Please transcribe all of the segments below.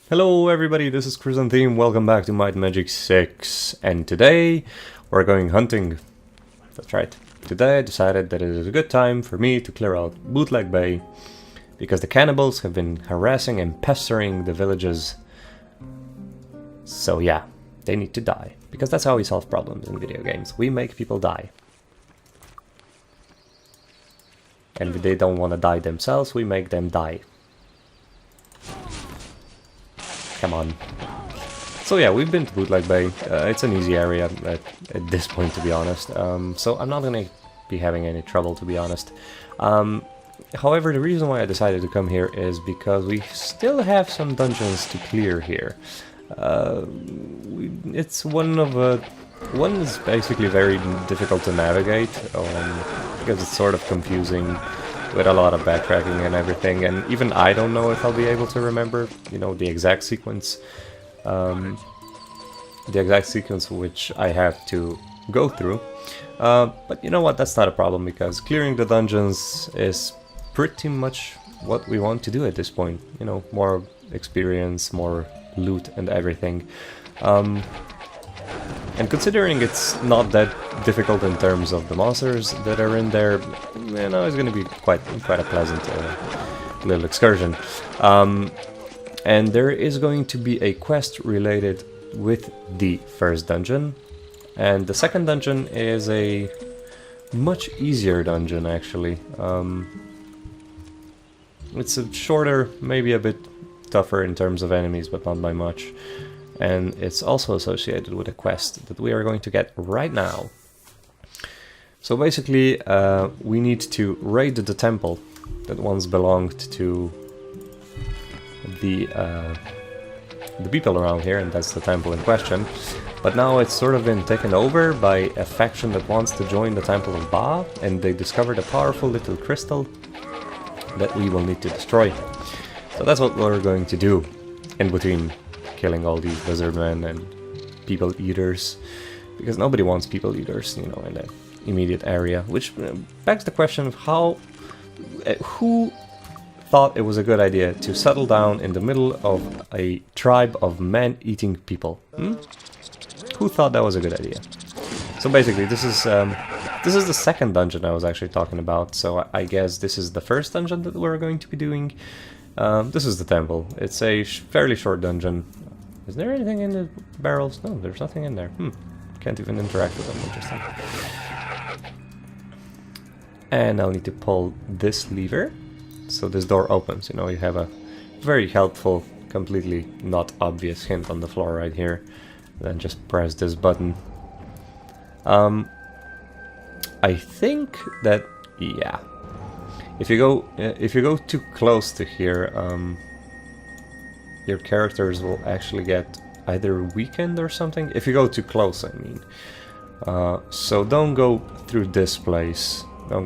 Hello everybody, this is Chrysantheme, welcome back to Might and Magic 6, and today we're going hunting. That's right, today I decided that it is a good time for me to clear out Bootleg Bay, because the cannibals have been harassing and pestering the villages. So yeah, they need to die, because that's how we solve problems in video games, we make people die. And if they don't want to die themselves, we make them die. Come on. So yeah, we've been to Bootleg Bay. It's an easy area at this point, to be honest. So I'm not gonna be having any trouble, to be honest. However, the reason why I decided to come here is because we still have some dungeons to clear here. It's one is basically very difficult to navigate because it's sort of confusing, with a lot of backtracking and everything, and even I don't know if I'll be able to remember, you know, the exact sequence which I have to go through. But you know what, that's not a problem, because clearing the dungeons is pretty much what we want to do at this point. You know, more experience, more loot and everything. And considering it's not that difficult in terms of the monsters that are in there, you know, it's going to be quite a pleasant little excursion. And there is going to be a quest related with the first dungeon, and the second dungeon is a much easier dungeon, actually. It's a shorter, maybe a bit tougher in terms of enemies, but not by much. And it's also associated with a quest that we are going to get right now. So basically, we need to raid the temple that once belonged to the people around here, and that's the temple in question. But now it's sort of been taken over by a faction that wants to join the Temple of Ba, and they discovered a powerful little crystal that we will need to destroy. So that's what we're going to do in between killing all these lizardmen and people eaters, because nobody wants people eaters, you know, in the immediate area, which begs the question of who thought it was a good idea to settle down in the middle of a tribe of man-eating people? Who thought that was a good idea? So basically, this is the second dungeon I was actually talking about, so I guess this is the first dungeon that we're going to be doing. This is the temple. It's a fairly short dungeon. Is there anything in the barrels? No, there's nothing in there. Can't even interact with them. Interesting. And I'll need to pull this lever, so this door opens. You know, you have a very helpful, completely not obvious hint on the floor right here. Then just press this button. I think that, yeah. If you go too close to here, your characters will actually get either weakened or something. If you go too close, I mean. So don't go through this place. Don't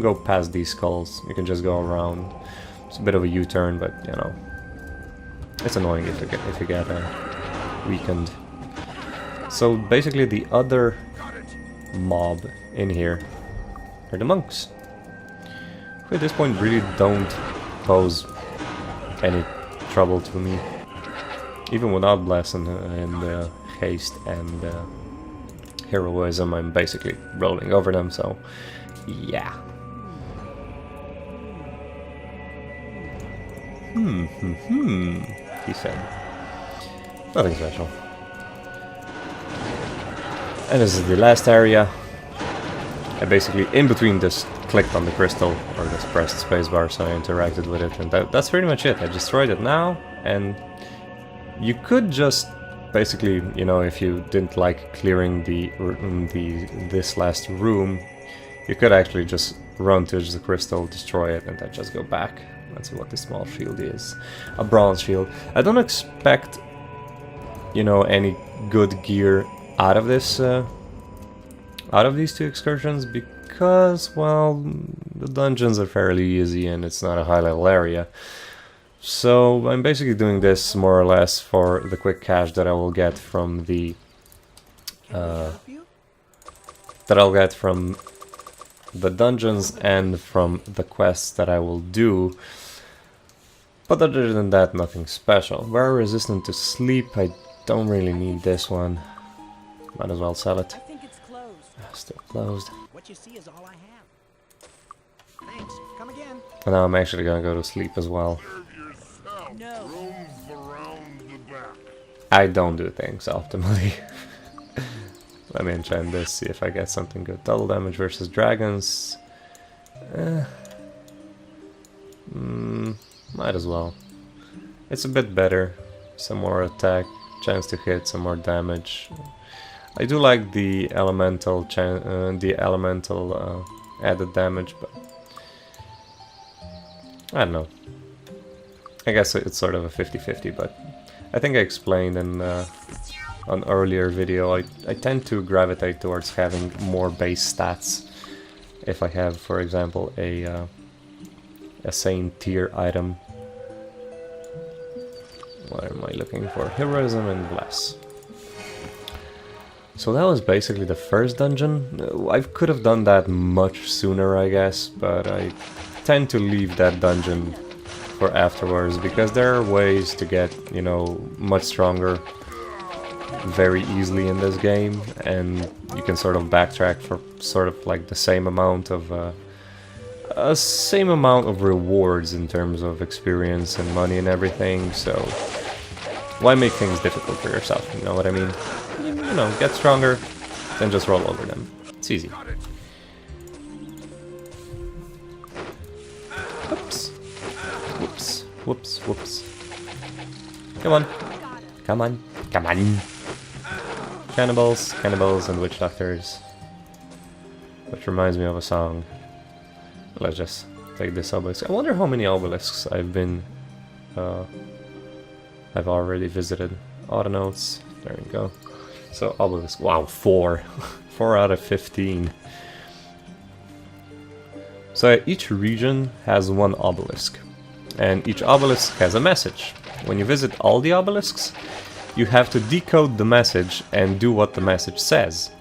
go past these skulls. You can just go around. It's a bit of a U-turn, but you know, it's annoying if you get weakened. So basically, the other mob in here are the monks, who at this point really don't pose any trouble to me, even without bless and haste and heroism. I'm basically rolling over them, so yeah. He said. Nothing special. And this is the last area. I basically, in between this, clicked on the crystal, or just pressed spacebar, so I interacted with it, and that's pretty much it. I destroyed it now, and you could just basically, you know, if you didn't like clearing this last room, you could actually just run to the crystal, destroy it, and then just go back. That's what the small shield is. A bronze shield. I don't expect, you know, any good gear out of this, out of these two excursions, because, well, the dungeons are fairly easy and it's not a high-level area. So I'm basically doing this more or less for the quick cash that I will get from the dungeons and from the quests that I will do. But other than that, nothing special. We're resistant to sleep. I don't really need this one. Might as well sell it. I think it's closed. Still closed. What you see is all I have. Thanks. Come again. And now I'm actually gonna go to sleep as well. No. I don't do things optimally. Let me enchant this, see if I get something good. Double damage versus dragons. Might as well. It's a bit better. Some more attack, chance to hit, some more damage. I do like the elemental added damage, but I don't know. I guess it's sort of a 50-50, but I think I explained in an earlier video, I tend to gravitate towards having more base stats if I have, for example, a same tier item. What am I looking for? Heroism and Bless. So that was basically the first dungeon. I could have done that much sooner, I guess, but I tend to leave that dungeon for afterwards, because there are ways to get, you know, much stronger very easily in this game, and you can sort of backtrack for sort of like the same amount of rewards in terms of experience and money and everything. So why make things difficult for yourself? You know what I mean? You know, get stronger, then just roll over them. It's easy. Whoops. Whoops. Whoops. Whoops. Come on. Come on. Come on. Cannibals, cannibals, and witch doctors. Which reminds me of a song. Let's just take this obelisk. I wonder how many obelisks I've already visited. Auto notes. There we go. So obelisk. Wow, 4. 4 out of 15. So each region has one obelisk, and each obelisk has a message. When you visit all the obelisks, you have to decode the message and do what the message says.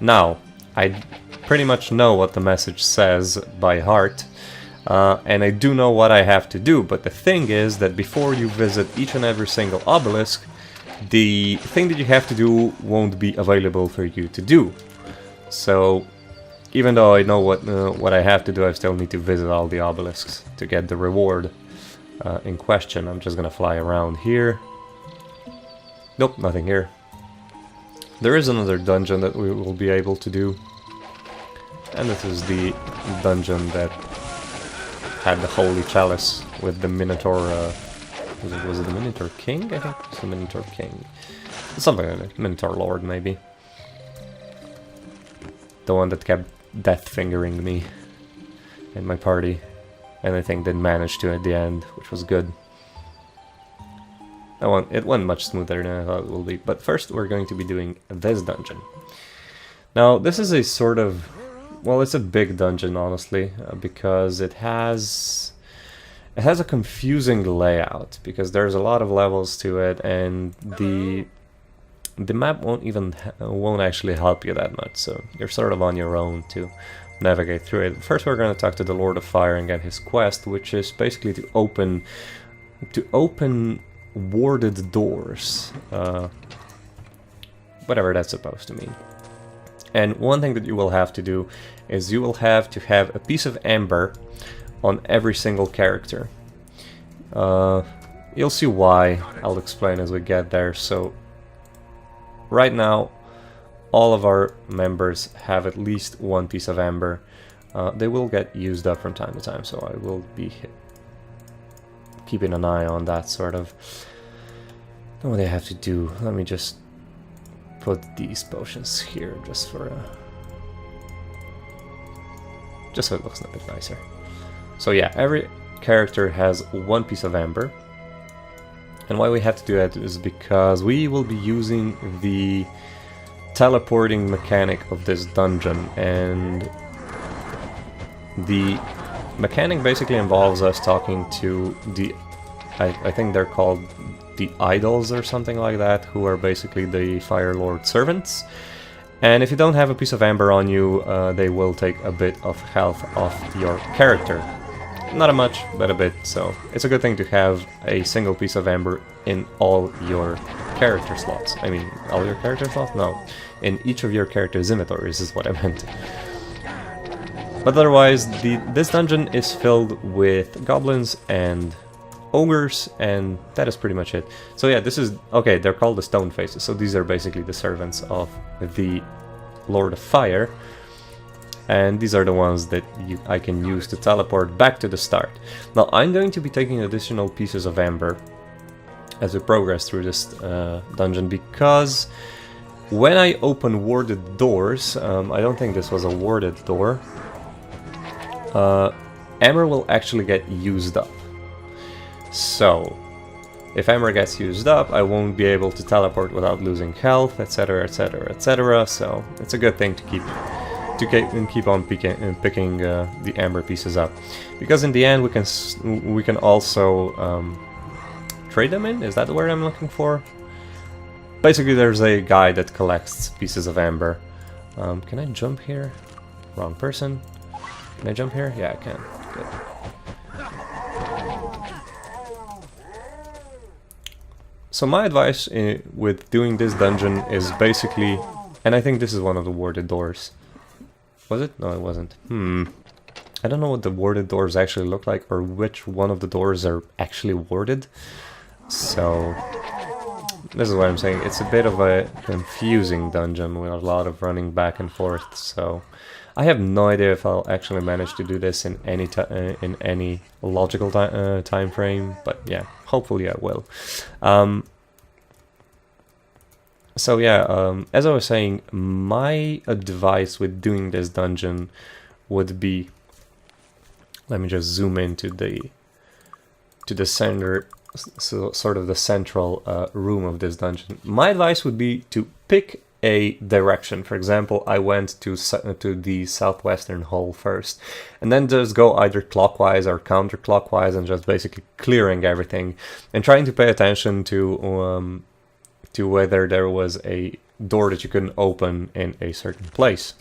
Now, I pretty much know what the message says by heart, and I do know what I have to do, but the thing is that before you visit each and every single obelisk, the thing that you have to do won't be available for you to do. So, even though I know what I have to do, I still need to visit all the obelisks to get the reward in question. I'm just gonna fly around here. Nope, nothing here. There is another dungeon that we will be able to do, and this is the dungeon that had the Holy Chalice with the Minotaur. Was it the Minotaur King? I think it was the Minotaur King. Something like that. Minotaur Lord, maybe. The one that kept death fingering me and my party, and I think did manage to at the end, which was good. It went much smoother than I thought it will be. But first we're going to be doing this dungeon. Now this is a sort of... well, it's a big dungeon, honestly, because it has a confusing layout, because there's a lot of levels to it, and the map won't actually help you that much, so you're sort of on your own to navigate through it. First we're going to talk to the Lord of Fire and get his quest, which is basically to open warded doors, whatever that's supposed to mean. And one thing that you will have to do is you will have to have a piece of amber on every single character. You'll see why. I'll explain as we get there. So right now all of our members have at least one piece of amber. They will get used up from time to time, so I will be keeping an eye on that sort of. Know what I have to do. Let me just put these potions here just for just so it looks a bit nicer. So yeah, every character has one piece of amber, and why we have to do that is because we will be using the teleporting mechanic of this dungeon, and the mechanic basically involves us talking to the I think they're called the idols or something like that, who are basically the Fire Lord servants. And if you don't have a piece of amber on you, they will take a bit of health off your character. Not a much, but a bit, so it's a good thing to have a single piece of amber in all your character slots. I mean, all your character slots? No. In each of your character's inventories is what I meant. But otherwise, this dungeon is filled with goblins and ogres, and that is pretty much it. So yeah, this is... okay, they're called the Stone Faces, so these are basically the servants of the Lord of Fire. And these are the ones that I can use to teleport back to the start. Now, I'm going to be taking additional pieces of amber as we progress through this dungeon, because when I open warded doors, I don't think this was a warded door, amber will actually get used up. So, if amber gets used up, I won't be able to teleport without losing health, etc, etc, etc, so it's a good thing to keep on picking the amber pieces up, because in the end we can also trade them in. Is that the word I'm looking for? Basically, there's a guy that collects pieces of amber. Can I jump here? Wrong person. Can I jump here? Yeah, I can. Good. So my advice with doing this dungeon is basically, and I think this is one of the warded doors. Was it? No, it wasn't. I don't know what the warded doors actually look like, or which one of the doors are actually warded. So, this is what I'm saying. It's a bit of a confusing dungeon with a lot of running back and forth. So, I have no idea if I'll actually manage to do this in any logical time frame. But yeah, hopefully I will. So yeah, as I was saying, my advice with doing this dungeon would be, let me just zoom into the center, so sort of the central room of this dungeon. My advice would be to pick a direction. For example, I went to the southwestern hall first, and then just go either clockwise or counterclockwise, and just basically clearing everything and trying to pay attention to whether there was a door that you couldn't open in a certain place.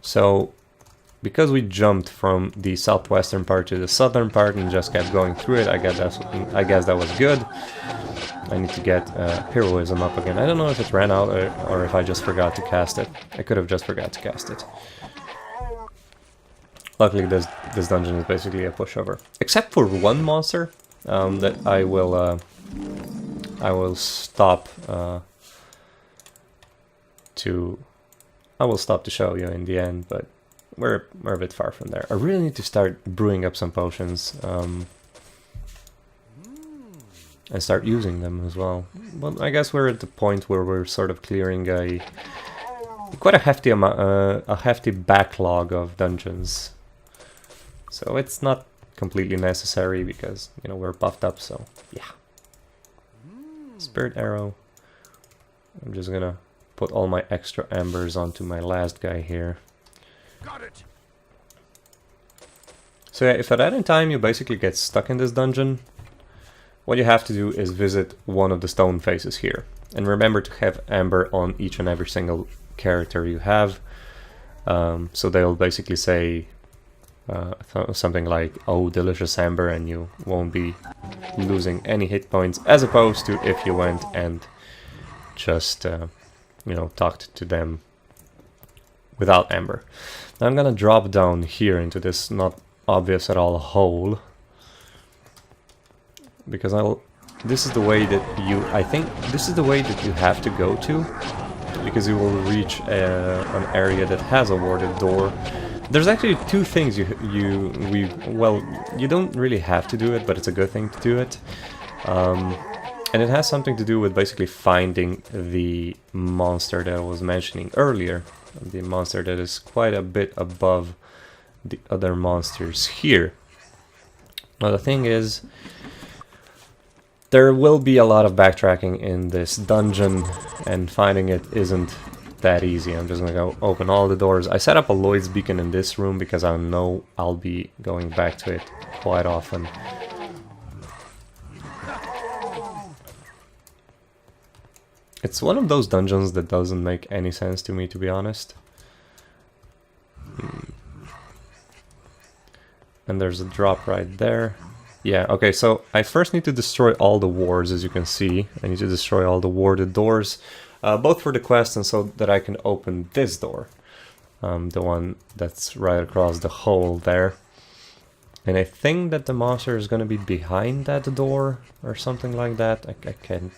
So, because we jumped from the southwestern part to the southern part and just kept going through it, I guess that was good. I need to get heroism up again. I don't know if it ran out or if I just forgot to cast it. I could have just forgot to cast it. Luckily, this dungeon is basically a pushover, except for one monster that I will stop to show you in the end, but we're a bit far from there. I really need to start brewing up some potions and start using them as well. But I guess we're at the point where we're sort of clearing quite a hefty backlog of dungeons. So it's not completely necessary because, you know, we're buffed up, so yeah. Spirit arrow. I'm just gonna put all my extra embers onto my last guy here. Got it. So yeah, if at any time you basically get stuck in this dungeon, what you have to do is visit one of the stone faces here. And remember to have amber on each and every single character you have. So they'll basically say something like, oh, delicious amber, and you won't be losing any hit points, as opposed to if you went and just, you know, talked to them without amber. Now I'm gonna drop down here into this not obvious at all hole, because this is the way that I think this is the way that you have to go to, because you will reach an area that has a warded door. There's actually two things you don't really have to do it, but it's a good thing to do it. And it has something to do with basically finding the monster that I was mentioning earlier. The monster that is quite a bit above the other monsters here. Now the thing is, there will be a lot of backtracking in this dungeon, and finding it isn't that easy. I'm just gonna go open all the doors. I set up a Lloyd's beacon in this room because I know I'll be going back to it quite often. It's one of those dungeons that doesn't make any sense to me, to be honest. And there's a drop right there. Yeah, okay, so I first need to destroy all the wards, as you can see. I need to destroy all the warded doors, both for the quest and so that I can open this door. The one that's right across the hole there. And I think that the monster is going to be behind that door or something like that.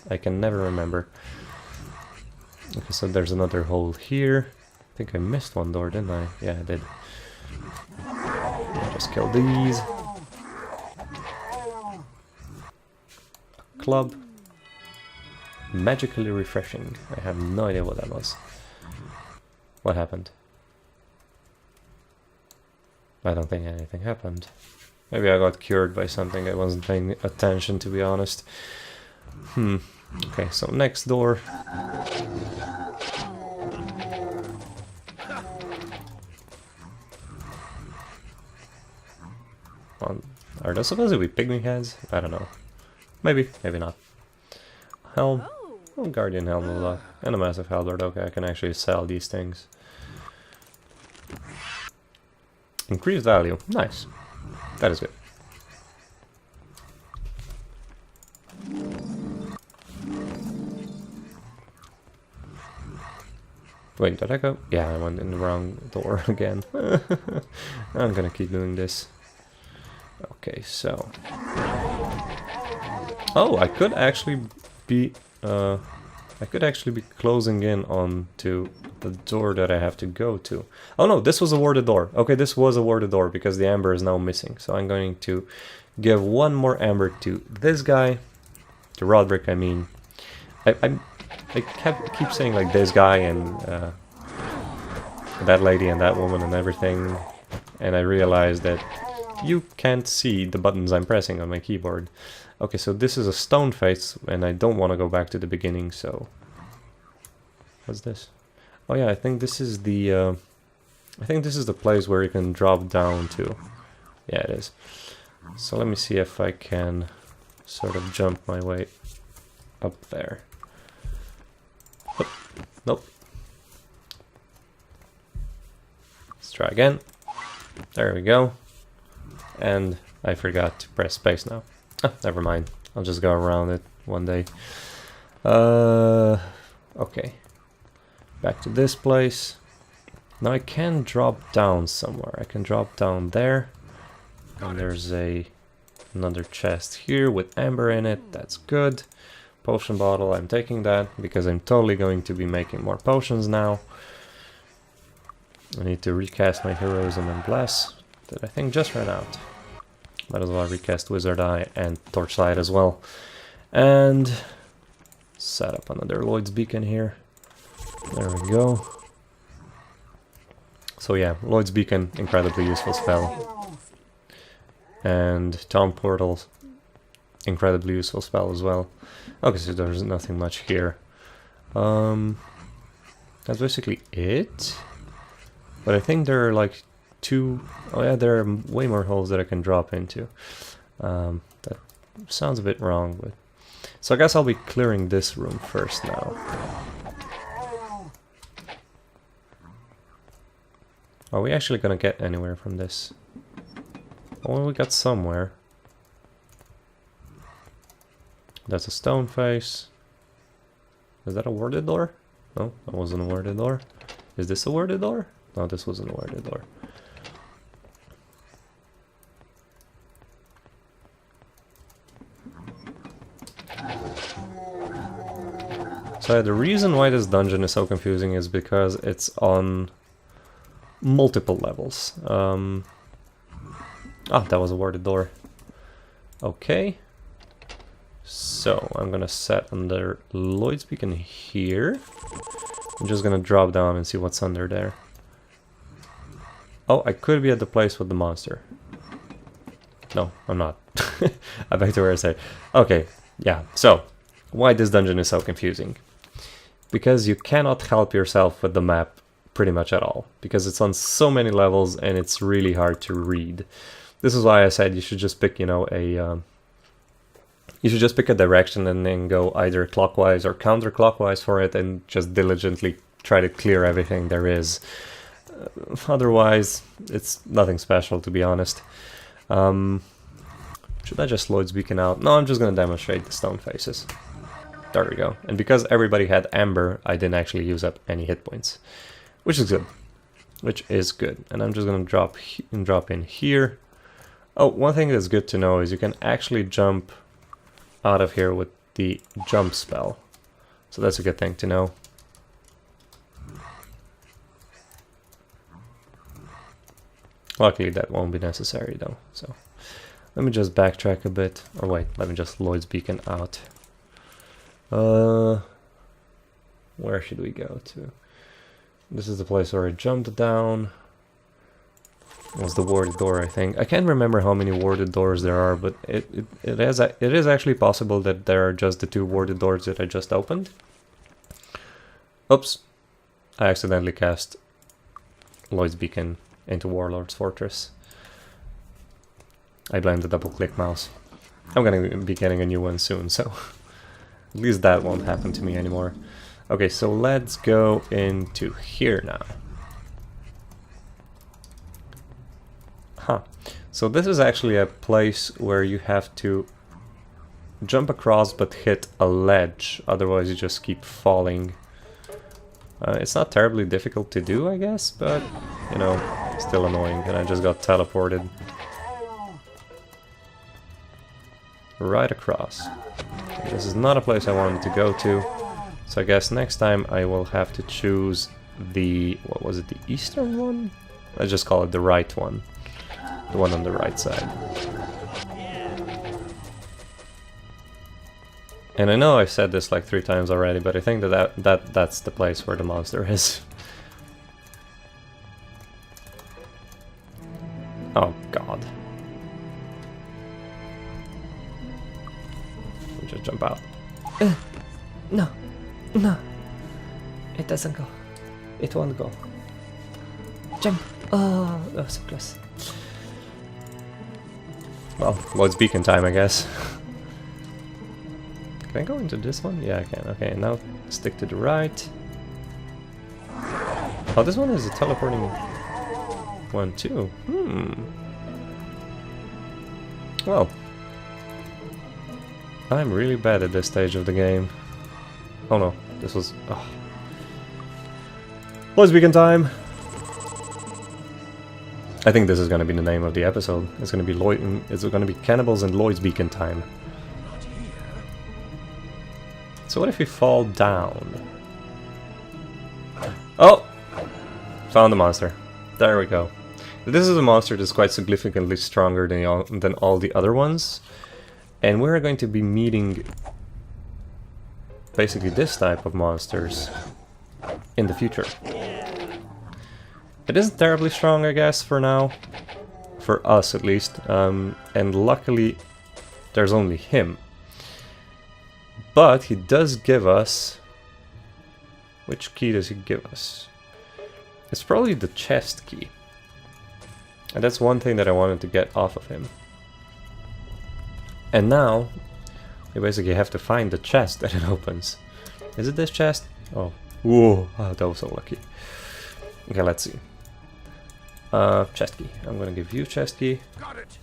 I can never remember. Okay, so there's another hole here. I think I missed one door, didn't I? Yeah, I did. Just kill these. A club. Magically refreshing. I have no idea what that was. What happened? I don't think anything happened. Maybe I got cured by something. I wasn't paying attention, to be honest. Okay, so next door. Are those supposed to be pygmy heads? I don't know. Maybe, maybe not. Helm. Oh, Guardian helm a lot. And a massive halberd. Okay, I can actually sell these things. Increased value. Nice. That is good. Wait, did I go? Yeah, I went in the wrong door again. I'm gonna keep doing this. Okay, so... Oh, I could actually be... closing in on to the door that I have to go to. Oh no, this was a warded door. Okay, this was a warded door because the amber is now missing. So I'm going to give one more amber to this guy. To Roderick, I mean. I keep saying like this guy and that lady and that woman and everything. And I realized that you can't see the buttons I'm pressing on my keyboard. Okay, so this is a stone face, and I don't want to go back to the beginning, so... What's this? Oh yeah, I think this is the... place where you can drop down to. Yeah, it is. So let me see if I can sort of jump my way up there. Oh, nope. Let's try again. There we go. And I forgot to press space now. Oh, never mind. I'll just go around it one day. Okay. Back to this place. Now I can drop down somewhere. I can drop down there. And there's another chest here with amber in it. That's good. Potion bottle, I'm taking that because I'm totally going to be making more potions now. I need to recast my heroism and bless that I think just ran out. Might as well recast Wizard Eye and Torchlight as well. And set up another Lloyd's Beacon here. There we go. So yeah, Lloyd's Beacon, incredibly useful spell. And Tom Portal, incredibly useful spell as well. Okay, so there's nothing much here. That's basically it. But I think there are like oh yeah, there are way more holes that I can drop into. That sounds a bit wrong, but... So I guess I'll be clearing this room first now. Are we actually gonna get anywhere from this? Oh, we got somewhere. That's a stone face. Is that a warded door? No, that wasn't a warded door. Is this a warded door? No, this wasn't a warded door. So the reason why this dungeon is so confusing is because it's on multiple levels. Ah, that was a warded door. Okay. So I'm gonna set under Lloyd's Beacon here. I'm just gonna drop down and see what's under there. Oh, I could be at the place with the monster. No, I'm not. I back to where I said. Okay, yeah. So why this dungeon is so confusing? Because you cannot help yourself with the map pretty much at all, because it's on so many levels and it's really hard to read. This is why I said you should just pick, you know, you should just pick a direction and then go either clockwise or counterclockwise for it and just diligently try to clear everything there is. Otherwise, it's nothing special, to be honest. Should I just Lloyd's Beacon out? No, I'm just gonna demonstrate the stone faces. There we go. And because everybody had amber, I didn't actually use up any hit points, which is good. Which is good. And I'm just gonna drop in here. Oh, one thing that's good to know is you can actually jump out of here with the jump spell. So that's a good thing to know. Luckily that won't be necessary though, so let me just backtrack a bit, or wait, let me just Lloyd's Beacon out. Where should we go to? This is the place where I jumped down. It was the warded door, I think. I can't remember how many warded doors there are, but it is actually possible that there are just the 2 warded doors that I just opened. Oops, I accidentally cast Lloyd's Beacon into Warlord's Fortress. I blame the double-click mouse. I'm gonna be getting a new one soon, so at least that won't happen to me anymore. Okay, so let's go into here now. Huh. So this is actually a place where you have to jump across but hit a ledge, otherwise you just keep falling. It's not terribly difficult to do, I guess, but, you know, still annoying, and I just got teleported right across. This is not a place I wanted to go to, so I guess next time I will have to choose the, what was it, the eastern one? Let's just call it the right one. The one on the right side. And I know I've said this like 3 times already, but I think that's the place where the monster is. Oh god. Let me just jump out. No. No. It doesn't go. It won't go. Jump. Oh, that was so close. Well, Lloyd's Beacon time, I guess. Can I go into this one? Yeah, I can. Okay, now stick to the right. Oh, this one is a teleporting one too. Well, I'm really bad at this stage of the game. Oh no, this was... Oh. Lloyd's Beacon time! I think this is going to be the name of the episode. It's going to be it's going to be Cannibals and Lloyd's Beacon time. So what if we fall down? Oh! Found the monster. There we go. This is a monster that's quite significantly stronger than all the other ones. And we're going to be meeting basically this type of monsters in the future. It isn't terribly strong, I guess, for now. For us, at least. And luckily, there's only him. But he does give us... Which key does he give us? It's probably the chest key. And that's one thing that I wanted to get off of him. And now, we basically have to find the chest that it opens. Is it this chest? Oh. Whoa, oh, that was so lucky. Okay, let's see. Chest key. I'm gonna give you chest key. Got it.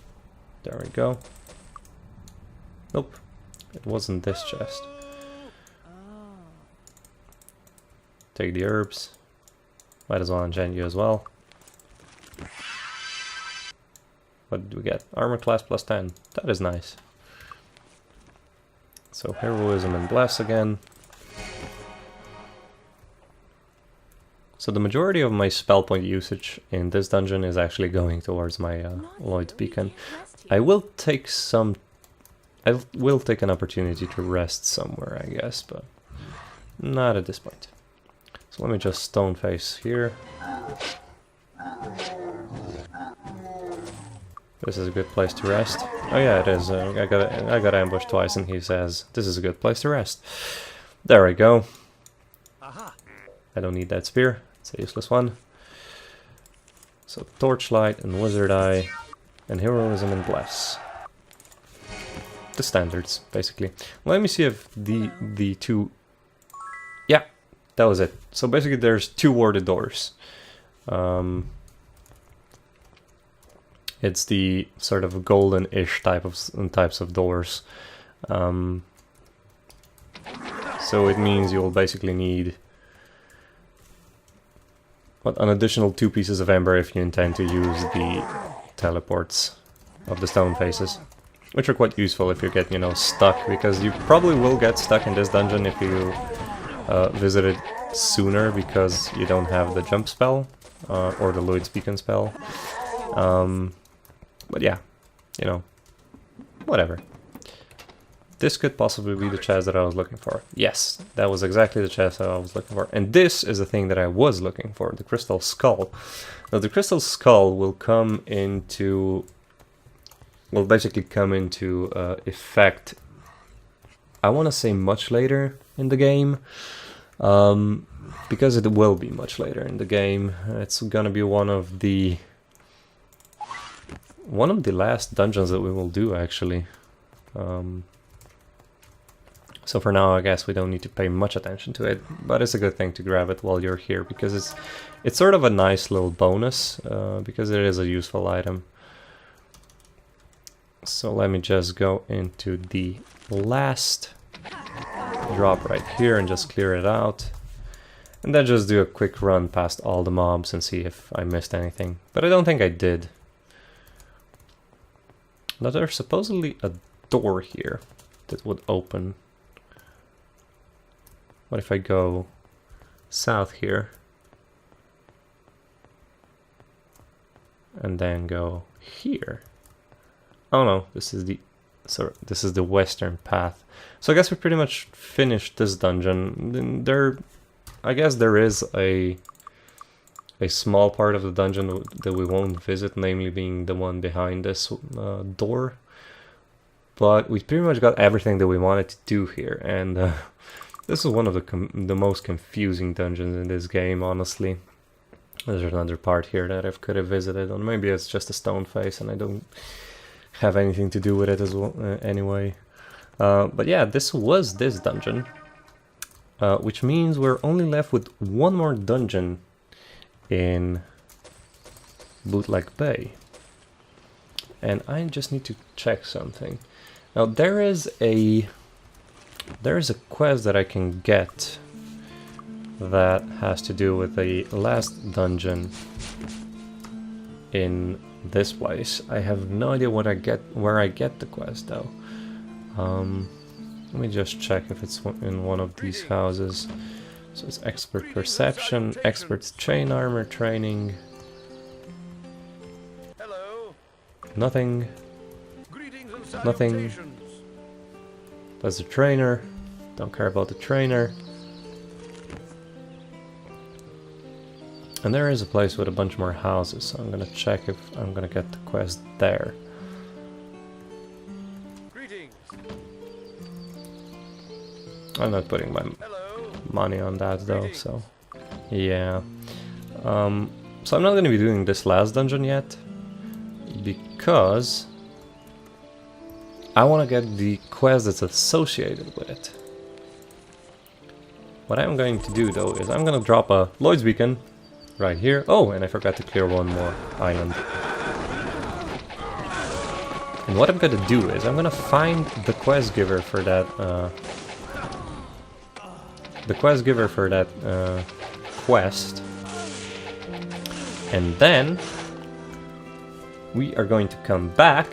There we go. Nope. It wasn't this chest. Take the herbs. Might as well enchant you as well. What did we get? Armor class plus 10. That is nice. So heroism and bless again. So the majority of my spell point usage in this dungeon is actually going towards my Lloyd's Beacon. I will take an opportunity to rest somewhere, I guess, but not at this point. So let me just stone face here. This is a good place to rest. Oh yeah, it is. I got ambushed twice, and he says this is a good place to rest. There we go. Aha. I don't need that spear. It's a useless one. So torchlight and wizard eye, and heroism and bless. The standards, basically. Let me see if the two... Yeah, that was it. So basically there's 2 warded doors. It's the sort of golden-ish types of doors. So it means you'll basically need an additional 2 pieces of ember if you intend to use the teleports of the stone faces, which are quite useful if you get, stuck, because you probably will get stuck in this dungeon if you visit it sooner, because you don't have the jump spell or the Lloyd's beacon spell. But yeah, whatever. This could possibly be the chest that I was looking for. Yes, that was exactly the chest that I was looking for. And this is the thing that I was looking for, the crystal skull. Now the crystal skull will come into... will basically come into effect, I want to say much later in the game. Because it will be much later in the game. It's gonna be one of the last dungeons that we will do, actually. So for now, I guess we don't need to pay much attention to it, but it's a good thing to grab it while you're here, because it's sort of a nice little bonus, because it is a useful item. So let me just go into the last drop right here and just clear it out. And then just do a quick run past all the mobs and see if I missed anything. But I don't think I did. Now there's supposedly a door here that would open. What if I go south here? And then go here. Oh no, this is the western path. So I guess we pretty much finished this dungeon. I guess there is a small part of the dungeon that we won't visit, namely being the one behind this door. But we pretty much got everything that we wanted to do here, and this is one of the most confusing dungeons in this game, honestly. There's another part here that I could have visited, or maybe it's just a stone face and I don't have anything to do with it as well, anyway. But yeah, this was this dungeon, which means we're only left with one more dungeon in Bootleg Bay. And I just need to check something. Now there is a quest that I can get that has to do with the last dungeon in this place. I have no idea where I get the quest though. Let me just check if it's in one of these houses. So it's expert perception, expert chain armor training. Hello. Nothing. Nothing. That's the trainer. Don't care about the trainer. And there is a place with a bunch more houses, so I'm gonna check if I'm gonna get the quest there. Greetings. I'm not putting my money on that though, so yeah. So I'm not gonna be doing this last dungeon yet, because I want to get the quest that's associated with it. What I'm going to do though is I'm gonna drop a Lloyd's beacon right here. Oh, and I forgot to clear one more island. And what I'm gonna do is I'm gonna find the quest giver for that quest, and then we are going to come back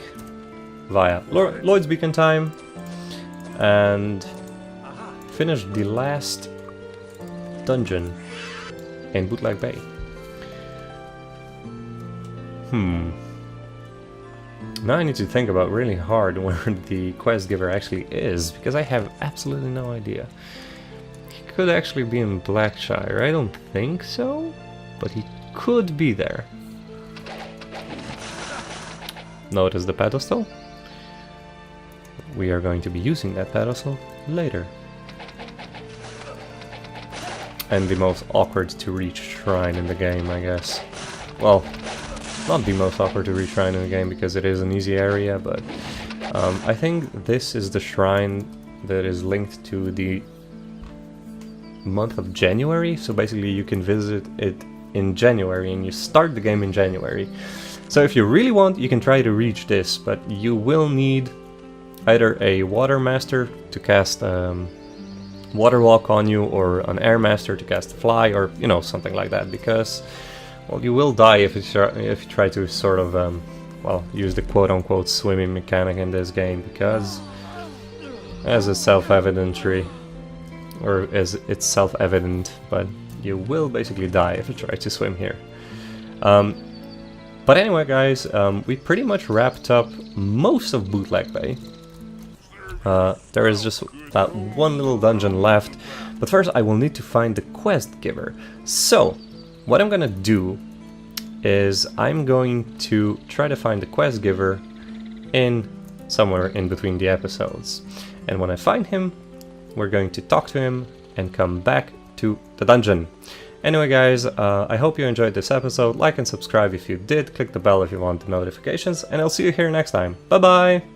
via Lloyd's beacon time and finish the last dungeon in Bootleg Bay. Now I need to think about really hard where the quest giver actually is, because I have absolutely no idea. He could actually be in Blackshire. I don't think so, but he could be there. Notice the pedestal? We are going to be using that pedestal later. And the most awkward to reach shrine in the game, I guess. Well, not the most awkward to reach shrine in the game, because it is an easy area, but I think this is the shrine that is linked to the month of January. So basically you can visit it in January, and you start the game in January. So if you really want, you can try to reach this, but you will need either a water master to cast water walk on you, or an air master to cast fly, or you know, something like that, because well, you will die if you try to sort of well, use the quote-unquote swimming mechanic in this game, because as a self-evidentry, or as it's self-evident, but you will basically die if you try to swim here. But anyway, guys, we pretty much wrapped up most of Bootleg Bay. There is just that one little dungeon left, but first I will need to find the quest giver. So, what I'm gonna do is I'm going to try to find the quest giver in somewhere in between the episodes. And when I find him, we're going to talk to him and come back to the dungeon. Anyway, guys, I hope you enjoyed this episode. Like and subscribe if you did. Click the bell if you want the notifications, and I'll see you here next time. Bye bye!